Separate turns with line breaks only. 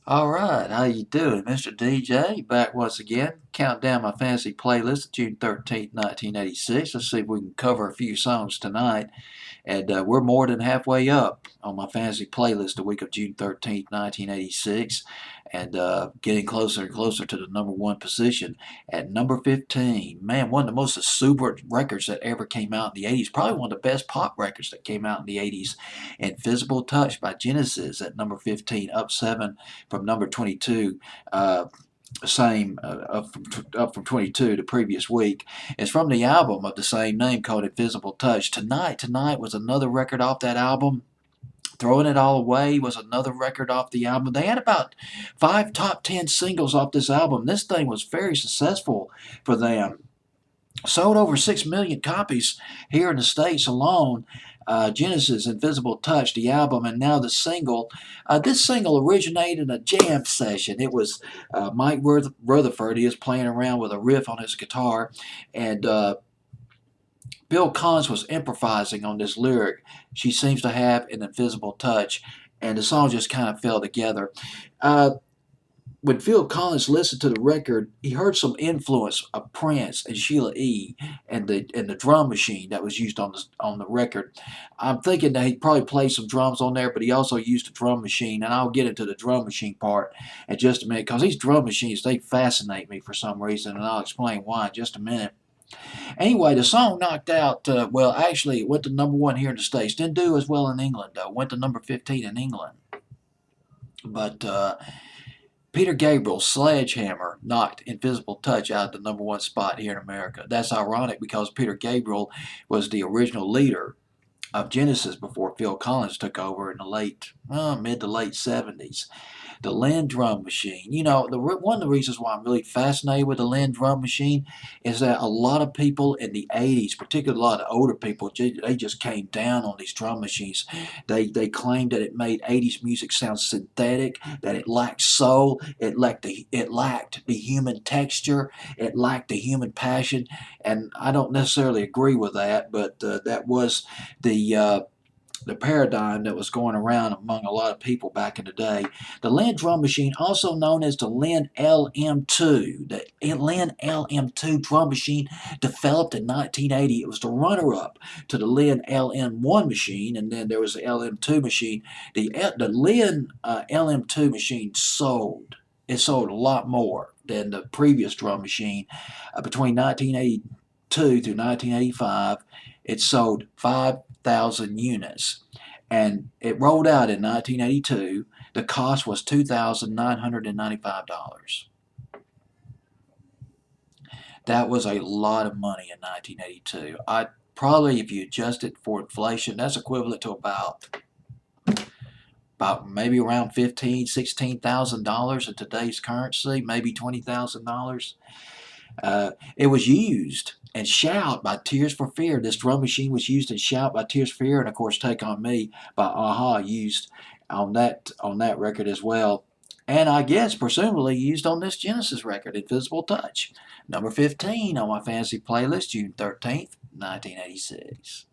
All right, how you doing, Mr. DJ? Back once again. Count down my fantasy playlist of June 13th, 1986. Let's see if we can cover a few songs tonight. And we're more than halfway up on my fantasy playlist the week of June 13th, 1986. And getting closer and closer to the number one position at number 15. Man, one of the most exuberant records that ever came out in the 80s. Probably one of the best pop records that came out in the 80s. Invisible Touch by Genesis at number 15, up 7 from number 22. Same up from 22 the previous week. It's from the album of the same name called Invisible Touch. Tonight was another record off that album. Throwing It All Away was another record off the album. They had about 5 top 10 singles off this album. This thing was very successful for them. Sold over 6 million copies here in the States alone. Genesis Invisible Touch, the album, and now the single. This single originated in a jam session. It was Mike Rutherford. He was playing around with a riff on his guitar, and Bill Collins was improvising on this lyric. She seems to have an invisible touch, and the song just kind of fell together. When Phil Collins listened to the record, he heard some influence of Prince and Sheila E. and the drum machine that was used on the record. I'm thinking that he probably played some drums on there, but he also used a drum machine, and I'll get into the drum machine part in just a minute because these drum machines they fascinate me for some reason, and I'll explain why in just a minute. Anyway, the song knocked out. Well, actually, it went to number one here in the States. Didn't do as well in England though. Went to number 15 in England, but. Peter Gabriel's Sledgehammer knocked Invisible Touch out of the number one spot here in America. That's ironic because Peter Gabriel was the original leader of Genesis before Phil Collins took over in the mid to late 70s. The Lynn drum machine. One of the reasons why I'm really fascinated with the Lynn drum machine is that a lot of people in the 80s, particularly a lot of older people, they just came down on these drum machines. They claimed that it made 80s music sound synthetic, that it lacked soul, it lacked the human texture, it lacked the human passion, and I don't necessarily agree with that, but that was the paradigm that was going around among a lot of people back in the day. The Lynn drum machine, also known as the Lynn LM2, the Lynn LM2 drum machine developed in 1980. It was the runner-up to the Lynn LM1 machine, and then there was the LM2 machine. The Lynn LM2 machine sold. It sold a lot more than the previous drum machine. Between 1982 through 1985, it sold 5,000 units. And it rolled out in 1982. The cost was $2,995. That was a lot of money in 1982. I probably, if you adjust it for inflation, that's equivalent to about maybe around $15,000, $16,000 in today's currency, maybe $20,000. It was used and Shout by Tears for Fear. This drum machine was used in Shout by Tears for Fear, and of course Take on Me by Aha used on that record as well. And I guess presumably used on this Genesis record, Invisible Touch. Number 15 on my fantasy playlist, June 13th, 1986.